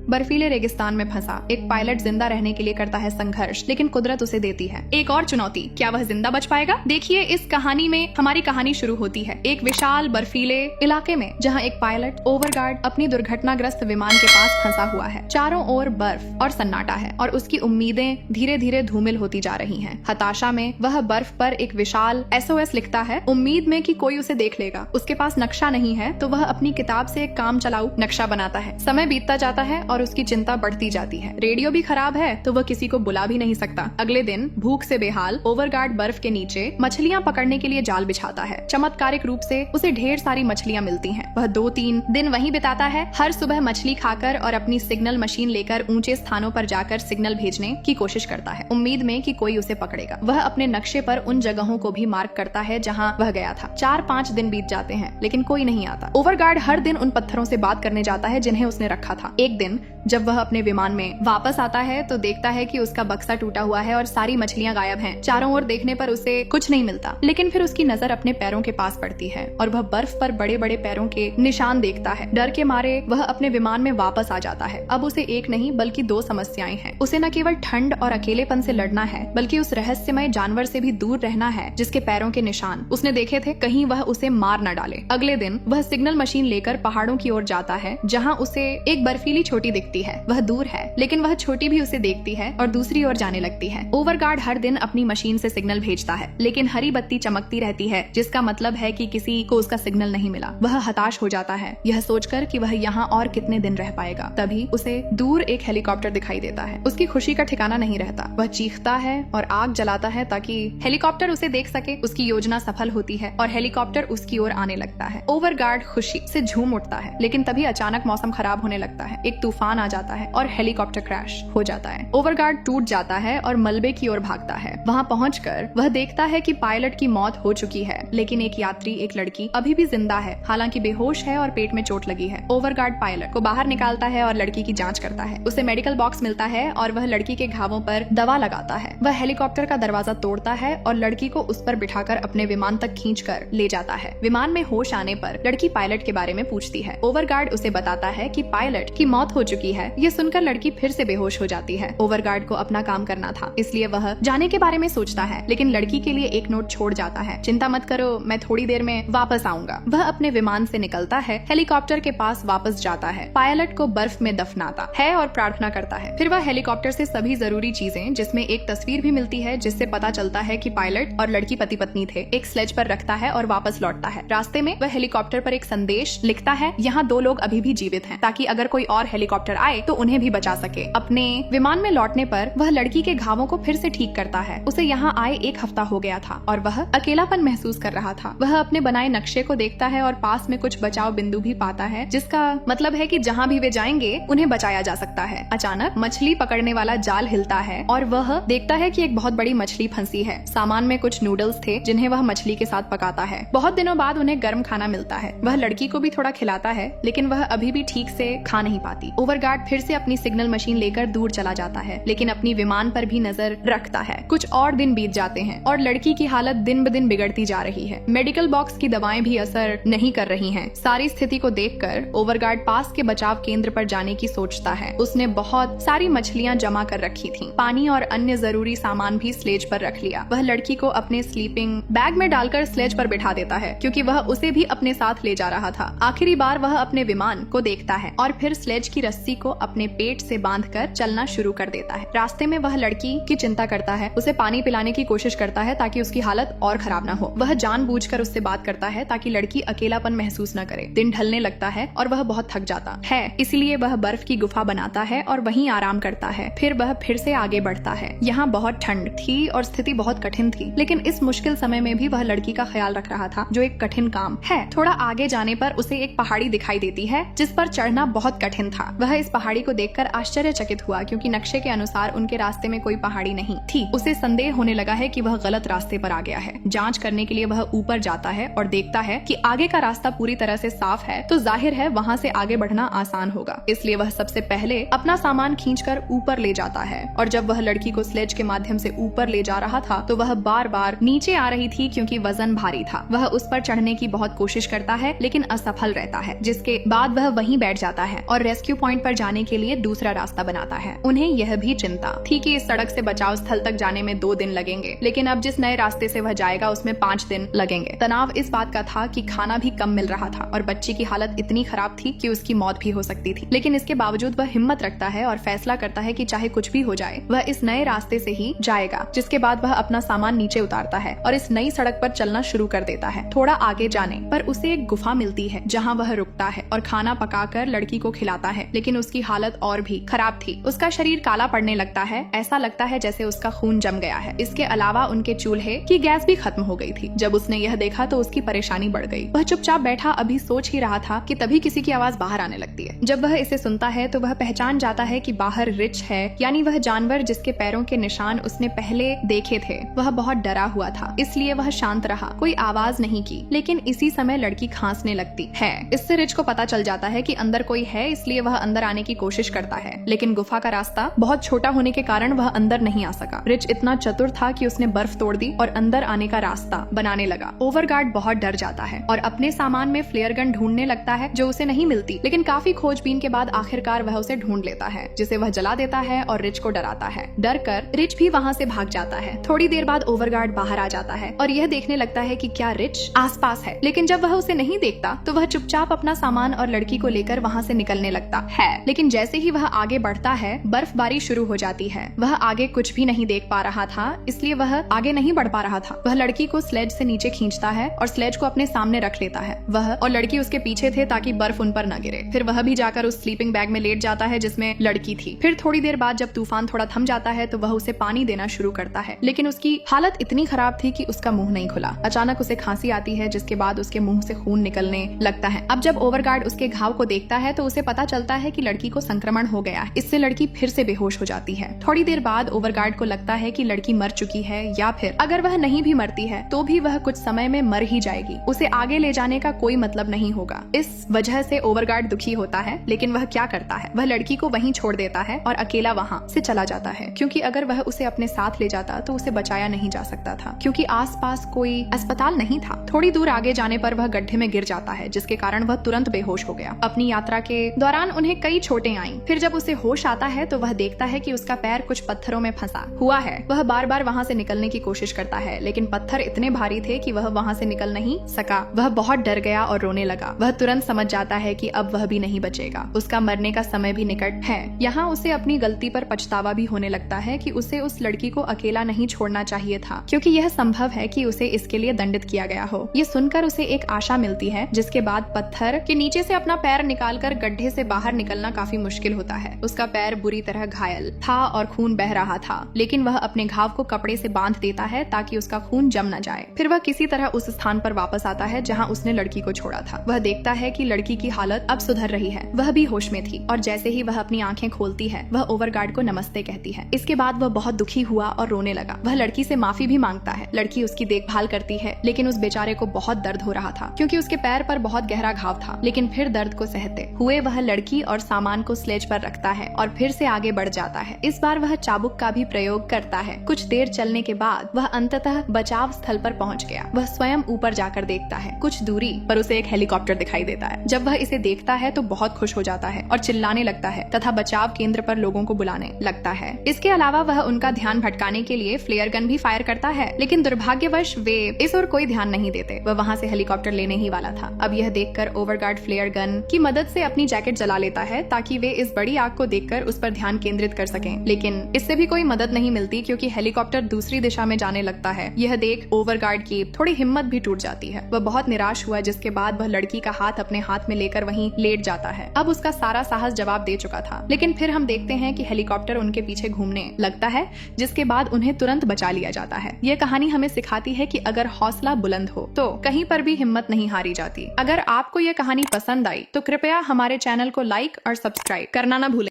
बर्फीले रेगिस्तान में फंसा एक पायलट जिंदा रहने के लिए करता है संघर्ष, लेकिन कुदरत उसे देती है एक और चुनौती। क्या वह जिंदा बच पाएगा? देखिए, इस कहानी में हमारी कहानी शुरू होती है एक विशाल बर्फीले इलाके में, जहाँ एक पायलट ओवरगार्ड अपनी दुर्घटनाग्रस्त विमान के पास फंसा हुआ है। चारों ओर बर्फ और सन्नाटा है और उसकी उम्मीदें धीरे धीरे धूमिल होती जा रही हैं। हताशा में वह बर्फ पर एक विशाल SOS लिखता है, उम्मीद में कि कोई उसे देख लेगा। उसके पास नक्शा नहीं है तो वह अपनी किताब से एक काम चलाऊ नक्शा बनाता है। समय बीतता जाता है और उसकी चिंता बढ़ती जाती है। रेडियो भी खराब है तो वह किसी को बुला भी नहीं सकता। अगले दिन भूख से बेहाल ओवरगार्ड बर्फ के नीचे मछलियां पकड़ने के लिए जाल बिछाता है। चमत्कारिक रूप से उसे ढेर सारी मछलियां मिलती हैं। वह 2-3 दिन वहीं बिताता है, हर सुबह मछली खाकर और अपनी सिग्नल मशीन लेकर ऊंचे स्थानों पर जाकर सिग्नल भेजने की कोशिश करता है, उम्मीद में कि कोई उसे पकड़ेगा। वह अपने नक्शे पर उन जगहों को भी मार्क करता है जहां वह गया था। 4-5 दिन बीत जाते हैं लेकिन कोई नहीं आता। ओवरगार्ड हर दिन उन पत्थरों से बात करने जाता है जिन्हें उसने रखा था। एक दिन जब वह अपने विमान में वापस आता है तो देखता है कि उसका बक्सा टूटा हुआ है और सारी मछलियां गायब हैं। चारों ओर देखने पर उसे कुछ नहीं मिलता, लेकिन फिर उसकी नजर अपने पैरों के पास पड़ती है और वह बर्फ पर बड़े बड़े पैरों के निशान देखता है। डर के मारे वह अपने विमान में वापस आ जाता है। अब उसे एक नहीं बल्कि 2 समस्याएं हैं। उसे न केवल ठंड और अकेलेपन से लड़ना है बल्कि उस रहस्यमय जानवर से भी दूर रहना है जिसके पैरों के निशान उसने देखे थे, कहीं वह उसे मार न डाले। अगले दिन वह सिग्नल मशीन लेकर पहाड़ों की ओर जाता है जहाँ उसे एक बर्फीली छोटी दिखती है। वह दूर है लेकिन वह छोटी भी उसे देखती है और दूसरी ओर जाने लगती है। ओवरगार्ड हर दिन अपनी मशीन से सिग्नल भेजता है लेकिन हरी बत्ती चमकती रहती है, जिसका मतलब है कि किसी को उसका सिग्नल नहीं मिला। वह हताश हो जाता है यह सोचकर कि वह यहाँ और कितने दिन रह पाएगा। तभी उसे दूर एक हेलीकॉप्टर दिखाई देता है। उसकी खुशी का ठिकाना नहीं रहता। वह चीखता है और आग जलाता है ताकि हेलीकॉप्टर उसे देख सके। उसकी योजना सफल होती है और हेलीकॉप्टर उसकी ओर आने लगता है। ओवरगार्ड खुशी से झूम उठता है, लेकिन तभी अचानक मौसम खराब होने लगता है। एक तूफान आ जाता है और हेलीकॉप्टर क्रैश हो जाता है। ओवरगार्ड टूट जाता है और मलबे की ओर भागता है। वहाँ पहुंचकर वह देखता है कि पायलट की मौत हो चुकी है, लेकिन एक यात्री, एक लड़की अभी भी जिंदा है, हालांकि बेहोश है और पेट में चोट लगी है। ओवरगार्ड पायलट को बाहर निकालता है और लड़की की जांच करता है। उसे मेडिकल बॉक्स मिलता है और वह लड़की के घावों पर दवा लगाता है। वह हेलीकॉप्टर का दरवाजा तोड़ता है और लड़की को उस पर बिठाकर अपने विमान तक खींचकर ले जाता है। विमान में होश आने पर लड़की पायलट के बारे में पूछती है। ओवरगार्ड उसे बताता है कि पायलट की मौत हो चुकी है। ये सुनकर लड़की फिर से बेहोश हो जाती है। ओवरगार्ड को अपना काम करना था, इसलिए वह जाने के बारे में सोचता है, लेकिन लड़की के लिए एक नोट छोड़ जाता है, चिंता मत करो, मैं थोड़ी देर में वापस आऊंगा। वह अपने विमान से निकलता है, हेलीकॉप्टर के पास वापस जाता है, पायलट को बर्फ में दफनाता है और प्रार्थना करता है। फिर वह हेलीकॉप्टर से सभी जरूरी चीजें, जिसमें एक तस्वीर भी मिलती है जिससे पता चलता है कि पायलट और लड़की पति पत्नी थे, एक स्लेज पर रखता है और वापस लौटता है। रास्ते में वह हेलीकॉप्टर पर एक संदेश लिखता है, यहाँ 2 लोग अभी भी जीवित हैं, ताकि अगर कोई और हेलीकॉप्टर आए तो उन्हें भी बचा सके। अपने विमान में लौटने पर वह लड़की के घावों को फिर से ठीक करता है। उसे यहाँ आए 1 हफ्ता हो गया था और वह अकेलापन महसूस कर रहा था। वह अपने बनाए नक्शे को देखता है और पास में कुछ बचाव बिंदु भी पाता है, जिसका मतलब है कि जहाँ भी वे जाएंगे उन्हें बचाया जा सकता है। अचानक मछली पकड़ने वाला जाल हिलता है और वह देखता है कि एक बहुत बड़ी मछली फंसी है। सामान में कुछ नूडल्स थे जिन्हें वह मछली के साथ पकाता है। बहुत दिनों बाद उन्हें गर्म खाना मिलता है। वह लड़की को भी थोड़ा खिलाता है, लेकिन वह अभी भी ठीक से खा नहीं पाती। ओवरगार्ड फिर से अपनी सिग्नल मशीन लेकर दूर चला जाता है, लेकिन अपनी विमान पर भी नजर रखता है। कुछ और दिन बीत जाते हैं और लड़की की हालत दिन ब दिन बिगड़ती जा रही है। मेडिकल बॉक्स की दवाएं भी असर नहीं कर रही हैं। सारी स्थिति को देखकर ओवरगार्ड पास के बचाव केंद्र पर जाने की सोचता है। उसने बहुत सारी मछलियां जमा कर रखी थी, पानी और अन्य जरूरी सामान भी स्लेज पर रख लिया। वह लड़की को अपने स्लीपिंग बैग में डालकर स्लेज पर बिठा देता है, क्योंकि वह उसे भी अपने साथ ले जा रहा था। आखिरी बार वह अपने विमान को देखता है और फिर स्लेज की रस्सी को अपने पेट से बांधकर चलना शुरू कर देता है। रास्ते में वह लड़की की चिंता करता है, उसे पानी पिलाने की कोशिश करता है ताकि उसकी हालत और खराब न हो। वह जानबूझकर उससे बात करता है ताकि लड़की अकेलापन महसूस न करे। दिन ढलने लगता है और वह बहुत थक जाता है, इसलिए वह बर्फ की गुफा बनाता है और वहीं आराम करता है। फिर वह फिर से आगे बढ़ता है। यहाँ बहुत ठंड थी और स्थिति बहुत कठिन थी, लेकिन इस मुश्किल समय में भी वह लड़की का ख्याल रख रहा था, जो एक कठिन काम है। थोड़ा आगे जाने पर उसे एक पहाड़ी दिखाई देती है जिस पर चढ़ना बहुत कठिन था। वह इस पहाड़ी को देखकर आश्चर्यचकित हुआ, क्योंकि नक्शे के अनुसार उनके रास्ते में कोई पहाड़ी नहीं थी। उसे संदेह होने लगा है कि वह गलत रास्ते पर आ गया है। जांच करने के लिए वह ऊपर जाता है और देखता है कि आगे का रास्ता पूरी तरह से साफ है, तो जाहिर है वहाँ से आगे बढ़ना आसान होगा। इसलिए वह सबसे पहले अपना सामान खींचकर ऊपर ले जाता है, और जब वह लड़की को स्लेज के माध्यम से ऊपर ले जा रहा था तो वह बार बार नीचे आ रही थी, क्योंकि वजन भारी था। वह उस पर चढ़ने की बहुत कोशिश करता है, लेकिन असफल रहता है, जिसके बाद वह वहीं बैठ जाता है और रेस्क्यू पॉइंट पॉइंट पर जाने के लिए दूसरा रास्ता बनाता है। उन्हें यह भी चिंता थी कि इस सड़क से बचाव स्थल तक जाने में 2 दिन लगेंगे, लेकिन अब जिस नए रास्ते से वह जाएगा उसमें 5 दिन लगेंगे। तनाव इस बात का था कि खाना भी कम मिल रहा था और बच्ची की हालत इतनी खराब थी कि उसकी मौत भी हो सकती थी। लेकिन इसके बावजूद वह हिम्मत रखता है और फैसला करता है कि चाहे कुछ भी हो जाए वह इस नए रास्ते से ही जाएगा। जिसके बाद वह अपना सामान नीचे उतारता है और इस नई सड़क पर चलना शुरू कर देता है। थोड़ा आगे जाने पर उसे एक गुफा मिलती है जहाँ वह रुकता है और खाना पकाकर लड़की को खिलाता है, लेकिन उसकी हालत और भी खराब थी। उसका शरीर काला पड़ने लगता है, ऐसा लगता है जैसे उसका खून जम गया है। इसके अलावा उनके चूल्हे की गैस भी खत्म हो गई थी। जब उसने यह देखा तो उसकी परेशानी बढ़ गई। वह चुपचाप बैठा अभी सोच ही रहा था कि तभी किसी की आवाज बाहर आने लगती है। जब वह इसे सुनता है तो वह पहचान जाता है कि बाहर रिच है, यानी वह जानवर जिसके पैरों के निशान उसने पहले देखे थे। वह बहुत डरा हुआ था, इसलिए वह शांत रहा, कोई आवाज नहीं की। लेकिन इसी समय लड़की खांसने लगती है। इससे रिच को पता चल जाता है कि अंदर कोई है, इसलिए वह अंदर आने की कोशिश करता है, लेकिन गुफा का रास्ता बहुत छोटा होने के कारण वह अंदर नहीं आ सका। रिच इतना चतुर था कि उसने बर्फ तोड़ दी और अंदर आने का रास्ता बनाने लगा। ओवरगार्ड बहुत डर जाता है और अपने सामान में फ्लेयर गन ढूंढने लगता है जो उसे नहीं मिलती, लेकिन काफी खोजबीन के बाद आखिरकार वह उसे ढूंढ लेता है, जिसे वह जला देता है और रिच को डराता है। डर कर रिच भी वहाँ से भाग जाता है। थोड़ी देर बाद ओवरगार्ड बाहर आ जाता है और यह देखने लगता है कि क्या रिच आसपास है, लेकिन जब वह उसे नहीं देखता तो वह चुपचाप अपना सामान और लड़की को लेकर वहाँ से निकलने लगता है। लेकिन जैसे ही वह आगे बढ़ता है बर्फबारी शुरू हो जाती है। वह आगे कुछ भी नहीं देख पा रहा था, इसलिए वह आगे नहीं बढ़ पा रहा था। वह लड़की को स्लेज से नीचे खींचता है और स्लेज को अपने सामने रख लेता है। वह और लड़की उसके पीछे थे ताकि बर्फ उन पर न गिरे। फिर वह भी जाकर उस स्लीपिंग बैग में लेट जाता है जिसमें लड़की थी। फिर थोड़ी देर बाद जब तूफान थोड़ा थम जाता है तो वह उसे पानी देना शुरू करता है, लेकिन उसकी हालत इतनी खराब थी कि उसका मुंह नहीं खुला। अचानक उसे खांसी आती है, जिसके बाद उसके मुंह से खून निकलने लगता है। अब जब ओवरगार्ड उसके घाव को देखता है तो उसे पता चलता है कि लड़की को संक्रमण हो गया है। इससे लड़की फिर से बेहोश हो जाती है। थोड़ी देर बाद ओवरगार्ड को लगता है कि लड़की मर चुकी है, या फिर अगर वह नहीं भी मरती है तो भी वह कुछ समय में मर ही जाएगी। उसे आगे ले जाने का कोई मतलब नहीं होगा। इस वजह से ओवरगार्ड दुखी होता है, लेकिन वह क्या करता है, वह लड़की को वहीं छोड़ देता है और अकेला वहाँ से चला जाता है, क्योंकि अगर वह उसे अपने साथ ले जाता तो उसे बचाया नहीं जा सकता था, क्योंकि आसपास कोई अस्पताल नहीं था। थोड़ी दूर आगे जाने पर वह गड्ढे में गिर जाता है, जिसके कारण वह तुरंत बेहोश हो गया। अपनी यात्रा के दौरान उन्हें कई चोटें आईं। फिर जब उसे होश आता है तो वह देखता है कि उसका पैर कुछ पत्थरों में फंसा हुआ है। वह बार बार वहाँ से निकलने की कोशिश करता है, लेकिन पत्थर इतने भारी थे कि वह वहाँ से निकल नहीं सका। वह बहुत डर गया और रोने लगा। वह तुरंत समझ जाता है कि अब वह भी नहीं बचेगा, उसका मरने का समय भी निकट है। यहाँ उसे अपनी गलती पर पछतावा भी होने लगता है कि उसे उस लड़की को अकेला नहीं छोड़ना चाहिए था, क्योंकि यह संभव है कि उसे इसके लिए दंडित किया गया हो। ये सुनकर उसे एक आशा मिलती है, जिसके बाद पत्थर के नीचे से अपना पैर निकालकर गड्ढे से बाहर निकलना काफी मुश्किल होता है। उसका पैर बुरी तरह घायल था और खून बह रहा था, लेकिन वह अपने घाव को कपड़े से बांध देता है ताकि उसका खून जम न जाए। फिर वह किसी तरह उस स्थान पर वापस आता है जहाँ उसने लड़की को छोड़ा था। वह देखता है कि लड़की की हालत अब सुधर रही है, वह भी होश में थी, और जैसे ही वह अपनी आंखें खोलती है वह ओवरगार्ड को नमस्ते कहती है। इसके बाद वह बहुत दुखी हुआ और रोने लगा। वह लड़की से माफी भी मांगता है। लड़की उसकी देखभाल करती है, लेकिन उस बेचारे को बहुत दर्द हो रहा था, क्योंकि उसके पैर पर बहुत गहरा घाव था। लेकिन फिर दर्द को सहते हुए वह लड़की और सामान को स्लेज पर रखता है और फिर से आगे बढ़ जाता है। इस बार वह चाबुक का भी प्रयोग करता है। कुछ देर चलने के बाद वह अंततः बचाव स्थल पर पहुंच गया। वह स्वयं ऊपर जाकर देखता है। कुछ दूरी पर उसे एक हेलीकॉप्टर दिखाई देता है। जब वह इसे देखता है तो बहुत खुश हो जाता है और चिल्लाने लगता है तथा बचाव केंद्र पर लोगों को बुलाने लगता है। इसके अलावा वह उनका ध्यान भटकाने के लिए फ्लेयर गन भी फायर करता है, लेकिन दुर्भाग्यवश वे इस ओर कोई ध्यान नहीं देते। वह वहाँ से हेलीकॉप्टर लेने ही वाला था। अब यह देखकर ओवरगार्ड फ्लेयर गन की मदद से अपनी जैकेट जला लेता है ताकि वे इस बड़ी आग को देखकर उस पर ध्यान केंद्रित कर सकें, लेकिन इससे भी कोई मदद नहीं मिलती, क्योंकि हेलीकॉप्टर दूसरी दिशा में जाने लगता है। यह देख ओवरगार्ड की थोड़ी हिम्मत भी टूट जाती है। वह बहुत निराश हुआ, जिसके बाद वह लड़की का हाथ अपने हाथ में लेकर वहीं लेट जाता है। अब उसका सारा साहस जवाब दे चुका था, लेकिन फिर हम देखते हैं कि हेलीकॉप्टर उनके पीछे घूमने लगता है, जिसके बाद उन्हें तुरंत बचा लिया जाता है। यह कहानी हमें सिखाती है कि अगर हौसला बुलंद हो तो कहीं पर भी हिम्मत नहीं हारी जाती। अगर आपको यह कहानी पसंद आई तो कृपया हमारे चैनल को लाइक और सब्सक्राइब करना न भूलें।